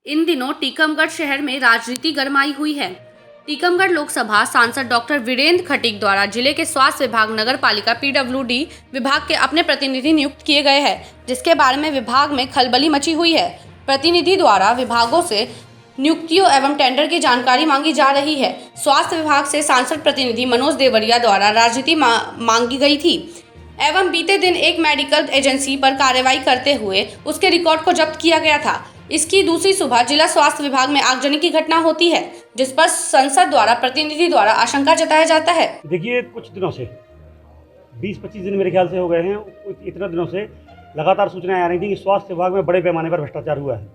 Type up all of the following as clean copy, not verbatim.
इन दिनों टीकमगढ़ शहर में राजनीति गरमाई हुई है। टीकमगढ़ लोकसभा सांसद डॉक्टर वीरेंद्र खटीक द्वारा जिले के स्वास्थ्य विभाग, नगर पालिका, पीडब्ल्यूडी विभाग के अपने प्रतिनिधि नियुक्त किए गए हैं, जिसके बारे में विभाग में खलबली मची हुई है। प्रतिनिधि द्वारा विभागों से नियुक्तियों एवं टेंडर की जानकारी मांगी जा रही है। स्वास्थ्य विभाग से सांसद प्रतिनिधि मनोज देवरिया द्वारा राजनीति मांगी गई थी एवं बीते दिन एक मेडिकल एजेंसी पर कार्रवाई करते हुए उसके रिकॉर्ड को जब्त किया गया था। इसकी दूसरी सुबह जिला स्वास्थ्य विभाग में आगजनी की घटना होती है, जिस पर संसद द्वारा प्रतिनिधि द्वारा आशंका जताया जाता है। देखिए, कुछ दिनों से 20-25 दिन मेरे ख्याल से हो गए हैं, इतने दिनों से लगातार सूचनाएं आ रही थी कि स्वास्थ्य विभाग में बड़े पैमाने पर भ्रष्टाचार हुआ है।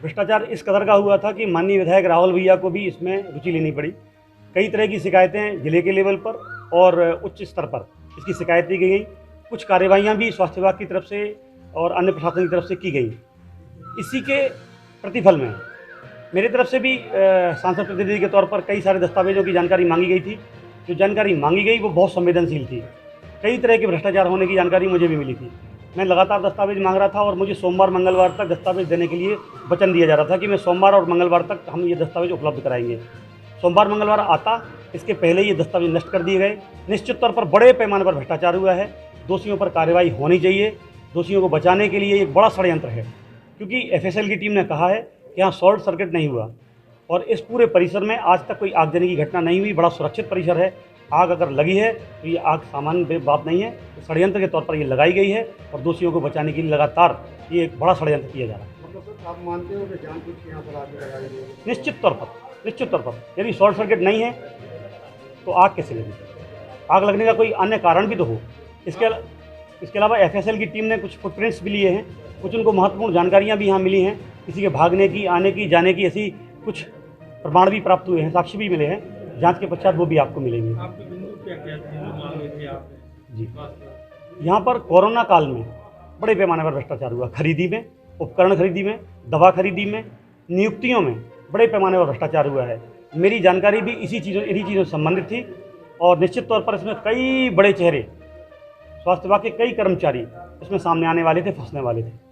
भ्रष्टाचार इस कदर का हुआ था कि माननीय विधायक राहुल भैया को भी इसमें रुचि लेनी पड़ी। कई तरह की शिकायतें जिले के लेवल पर और उच्च स्तर पर इसकी शिकायतें की गई। कुछ कार्रवाइयाँ भी स्वास्थ्य विभाग की तरफ से और अन्य प्रशासन की तरफ से की गई। इसी के प्रतिफल में मेरी तरफ से भी सांसद प्रतिनिधि के तौर पर कई सारे दस्तावेजों की जानकारी मांगी गई थी। जो जानकारी मांगी गई वो बहुत संवेदनशील थी। कई तरह के भ्रष्टाचार होने की जानकारी मुझे भी मिली थी। मैं लगातार दस्तावेज मांग रहा था और मुझे सोमवार मंगलवार तक दस्तावेज देने के लिए वचन दिया जा रहा था कि मैं सोमवार और मंगलवार तक हम ये दस्तावेज उपलब्ध कराएंगे। सोमवार मंगलवार आता, इसके पहले ये दस्तावेज नष्ट कर दिए गए। निश्चित तौर पर बड़े पैमाने पर भ्रष्टाचार हुआ है। दोषियों पर कार्रवाई होनी चाहिए। दोषियों को बचाने के लिए एक बड़ा षड्यंत्र है, क्योंकि एफएसएल की टीम ने कहा है कि यहाँ शॉर्ट सर्किट नहीं हुआ और इस पूरे परिसर में आज तक कोई आगजनी की घटना नहीं हुई। बड़ा सुरक्षित परिसर है। आग अगर लगी है तो ये आग सामान्य बात नहीं है, तो षड्यंत्र के तौर पर ये लगाई गई है और दोषियों को बचाने के लिए लगातार ये एक बड़ा षड्यंत्र किया जा रहा है। मतलब आप मानते हो कि जानबूझ के यहाँ पर आग लगाई गई है? निश्चित तौर पर यदि शॉर्ट सर्किट नहीं है तो आग कैसे लगी? आग लगने का कोई अन्य कारण भी तो हो। इसके अलावा एफएसएल की टीम ने कुछ फुटप्रिंट्स भी लिए हैं। कुछ उनको महत्वपूर्ण जानकारियां भी यहाँ मिली हैं। किसी के भागने की, आने की, जाने की, ऐसी कुछ प्रमाण भी प्राप्त हुए हैं, साक्ष्य भी मिले हैं। जांच के पश्चात वो भी आपको मिलेंगे। जी, यहाँ पर कोरोना काल में बड़े पैमाने पर भ्रष्टाचार हुआ। खरीदी में, उपकरण खरीदी में, दवा खरीदी में, नियुक्तियों में बड़े पैमाने पर भ्रष्टाचार हुआ है। मेरी जानकारी भी इन्हीं चीज़ों से संबंधित थी और निश्चित तौर पर इसमें कई बड़े चेहरे, स्वास्थ्य विभाग के कई कर्मचारी इसमें सामने आने वाले थे, फंसने वाले थे।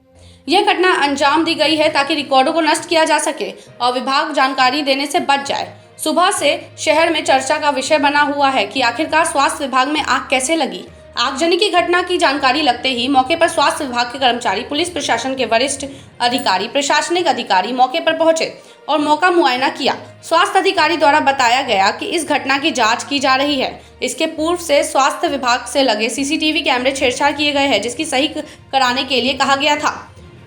यह घटना अंजाम दी गई है ताकि रिकॉर्डों को नष्ट किया जा सके और विभाग जानकारी देने से बच जाए। सुबह से शहर में चर्चा का विषय बना हुआ है कि आखिरकार स्वास्थ्य विभाग में आग कैसे लगी। आगजनी की घटना की जानकारी लगते ही मौके पर स्वास्थ्य विभाग के कर्मचारी, पुलिस प्रशासन के वरिष्ठ अधिकारी, प्रशासनिक अधिकारी मौके पर पहुंचे और मौका मुआयना किया। स्वास्थ्य अधिकारी द्वारा बताया गया कि इस घटना की जांच की जा रही है। इसके पूर्व से स्वास्थ्य विभाग से लगे सीसीटीवी कैमरे छेड़छाड़ किए गए हैं, जिसकी सही कराने के लिए कहा गया था।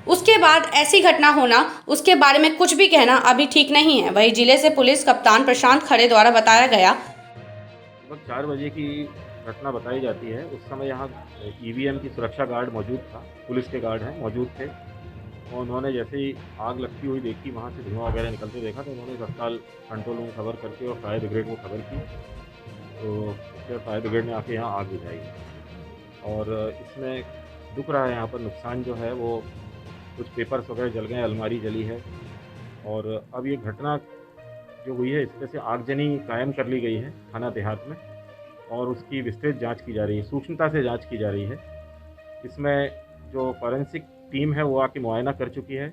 उसके बाद ऐसी घटना होना, उसके बारे में कुछ भी कहना अभी ठीक नहीं है। वहीं जिले से पुलिस कप्तान प्रशांत खरे द्वारा बताया गया, लगभग 4 बजे की घटना बताई जाती है। उस समय यहाँ ईवीएम की सुरक्षा गार्ड मौजूद था, पुलिस के गार्ड हैं मौजूद थे और उन्होंने जैसे ही आग लगती हुई देखी, वहाँ से धुआं वगैरह निकलते देखा, तो उन्होंने तत्काल कंट्रोल रूम खबर करके और फायर ब्रिगेड को खबर की। तो फिर फायर ब्रिगेड ने आके यहाँ आग बुझाई और इसमें दुख रहा है, यहाँ पर नुकसान जो है वो कुछ पेपर्स वगैरह जल गए, अलमारी जली है और अब ये घटना जो हुई है इसमें से आगजनी कायम कर ली गई है थाना देहात में और उसकी विस्तृत जांच की जा रही है, सूक्ष्मता से जांच की जा रही है। इसमें जो फॉरेंसिक टीम है वो आके मुआयना कर चुकी है।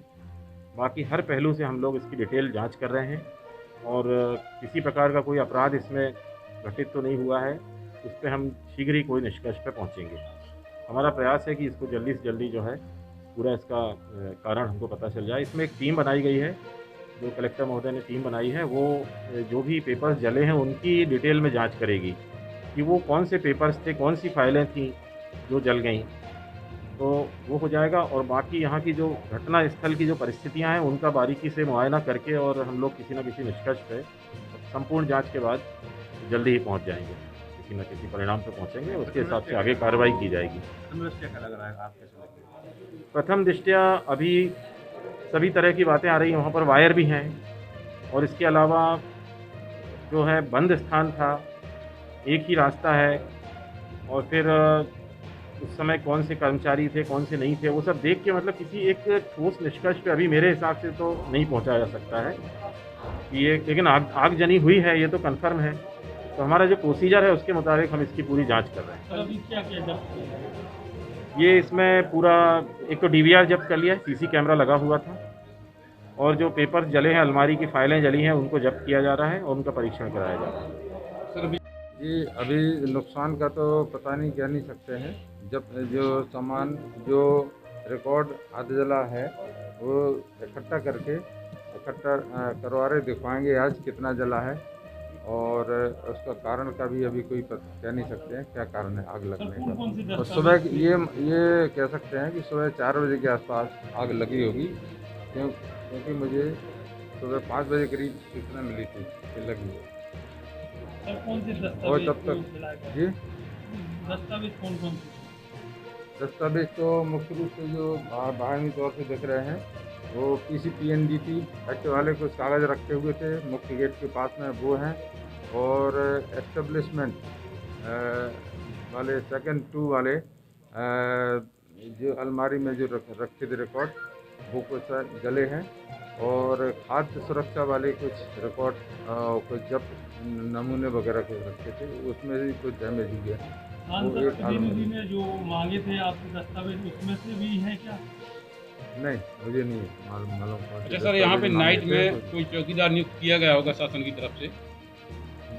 बाकी हर पहलू से हम लोग इसकी डिटेल जांच कर रहे हैं और किसी प्रकार का कोई अपराध इसमें घटित तो नहीं हुआ है, उस पर हम शीघ्र ही कोई निष्कर्ष पर पहुँचेंगे। हमारा प्रयास है कि इसको जल्दी से जल्दी जो है पूरा इसका कारण हमको पता चल जाए। इसमें एक टीम बनाई गई है, जो कलेक्टर महोदय ने टीम बनाई है, वो जो भी पेपर्स जले हैं उनकी डिटेल में जांच करेगी कि वो कौन से पेपर्स थे, कौन सी फाइलें थीं जो जल गईं, तो वो हो जाएगा। और बाकी यहाँ की जो घटना स्थल की जो परिस्थितियाँ हैं उनका बारीकी से मुआयना करके और हम लोग किसी न किसी निष्कर्ष पे संपूर्ण जांच के बाद जल्दी ही पहुँच जाएंगे, किसी न किसी परिणाम पे पहुँचेंगे। उसके हिसाब से आगे कार्रवाई की जाएगी। प्रथम दृष्टया अभी सभी तरह की बातें आ रही हैं, वहाँ पर वायर भी हैं और इसके अलावा जो है बंद स्थान था, एक ही रास्ता है और फिर उस समय कौन से कर्मचारी थे, कौन से नहीं थे, वो सब देख के मतलब किसी एक ठोस निष्कर्ष पे अभी मेरे हिसाब से तो नहीं पहुंचा जा सकता है कि ये, लेकिन आगजनी हुई है ये तो कंफर्म है। तो हमारा जो प्रोसीजर है उसके मुताबिक हम इसकी पूरी जांच कर रहे हैं। अभी क्या किया जब्त? ये इसमें पूरा एक तो डीवीआर जब्त कर लिया है, सीसी कैमरा लगा हुआ था और जो पेपर जले हैं, अलमारी की फाइलें जली हैं, उनको जब्त किया जा रहा है और उनका परीक्षण कराया जा रहा है। जी, अभी नुकसान का तो पता नहीं, कह नहीं सकते हैं। जब जो सामान जो रिकॉर्ड आधा जला है वो इकट्ठा करवा रहे, दिखवाएंगे आज कितना जला है, और उसका कारण का भी अभी कोई कह नहीं सकते हैं क्या कारण है आग लगने का। और सुबह ये कह सकते हैं कि सुबह 4 बजे के आसपास आग लगी होगी, क्योंकि मुझे सुबह 5 बजे करीब सूचना मिली थी कि लगी है। कौन से और तब तक जी दस्तावेज कौन से? दस्तावेज तो मुख्य रूप से जो बाहरी तौर से दिख रहे हैं वो PCPNDT एक्ट वाले कुछ कागज़ रखे हुए थे मुख्य गेट के पास में, वो हैं। और एस्टेब्लिशमेंट वाले सेकंड 2 वाले जो अलमारी में जो रखे थे रिकॉर्ड, वो कुछ जले हैं। और खाद्य सुरक्षा वाले कुछ रिकॉर्ड कुछ जब नमूने वगैरह के रखे थे, उसमें भी कुछ डैमेज हुआ है। प्रतिनिधि ने जो मांगे थे आपके दस्तावेज, उसमें से भी हैं क्या? नहीं, मुझे नहीं मालूम। अच्छा सर, यहाँ पे नाइट में कोई चौकीदार नियुक्त किया गया होगा शासन की तरफ से?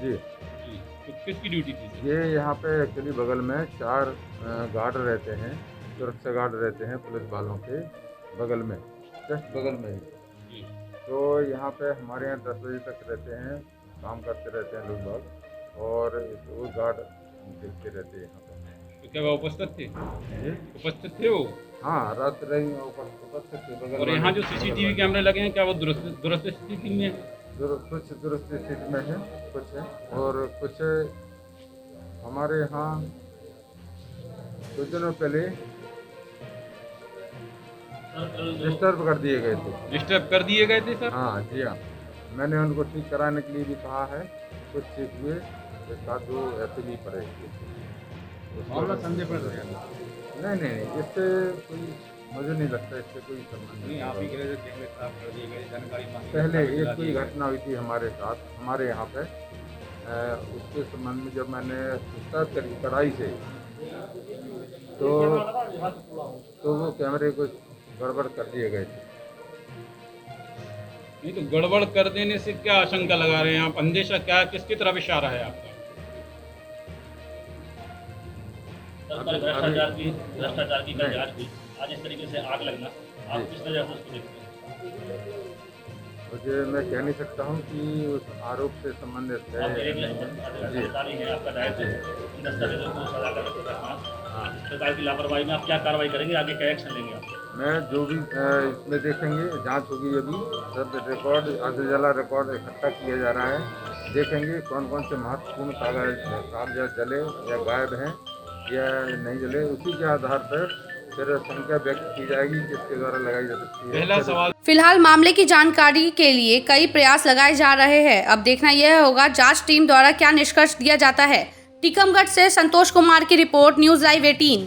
जी, तो किसकी ड्यूटी थी सर? ये यहाँ पे एक्चुअली बगल में 4 गार्ड रहते हैं, सुरक्षा गार्ड रहते हैं पुलिस वालों के बगल में, जस्ट बगल में ही। जी। तो यहाँ पे हमारे यहाँ 10 बजे तक रहते हैं, काम करते रहते हैं लोग बाग, और वो गार्ड देखते रहते हैं यहाँ पे। तो क्या वो उपस्थित थे? जी, उपस्थित थे वो? हाँ, रात रही उपस्थित थे बगल। और यहाँ जो CCTV कैमरे लगे हैं, क्या वो दुरुस्त स्थिति में है? कुछ दुरुस्त स्थिति में है, कुछ है, और कुछ हमारे यहाँ कुछ दिनों पहले डिस्टर्ब कर दिए गए थे। डिस्टर्ब कर दिए गए थे सर? हाँ जी, हाँ, मैंने उनको ठीक कराने के लिए भी कहा है, कुछ ठीक हुए, एक आध 2 ऐसे भी पड़े। मामला संदेह पर नहीं, इससे कोई, मुझे नहीं लगता इससे कोई संबंध नहीं। आप ही कह रहे थे कैमरे साफ कर दिए गए, जानकारी मांगी। पहले एक कोई घटना हुई थी हमारे साथ, हमारे यहाँ पे, उसके संबंध में जब मैंने पूछताछ करी कड़ाई से, तो वो कैमरे कुछ गड़बड़ कर दिए गए थे। नहीं तो गड़बड़ कर देने से क्या आशंका लगा रहे हैं आप? अंदेशा क्या, किसकी तरफ इशारा है आपका? भ्रष्टाचार की कल जांच हुई, आज इस तरीके से आग लगना, आप किस तरह से उसको देखते हैं? मुझे, मैं कह नहीं सकता हूँ कि उस आरोप से संबंधित है। जी, आपका दायित्व है इन दस्तावेजों को सजा कर रखना। इस प्रकार की लापरवाही में आप क्या कार्रवाई करेंगे, आगे क्या एक्शन लेंगे आप? मैं जो भी इसमें देखेंगे, जांच होगी, अभी सब रिकॉर्ड, आधा जला रिकॉर्ड इकट्ठा किया जा रहा है, देखेंगे कौन कौन से महत्वपूर्ण कागजात जले या गायब हैं या नहीं जले, उसी के आधार पर फिर संख्या व्यक्त की जाएगी किसके द्वारा लगाई जा सकती है। पहला सवाल, फिलहाल मामले की जानकारी के लिए कई प्रयास लगाए जा रहे हैं। अब देखना यह होगा जांच टीम द्वारा क्या निष्कर्ष दिया जाता है। टीकमगढ़ से संतोष कुमार की रिपोर्ट, न्यूज़ लाइव 18।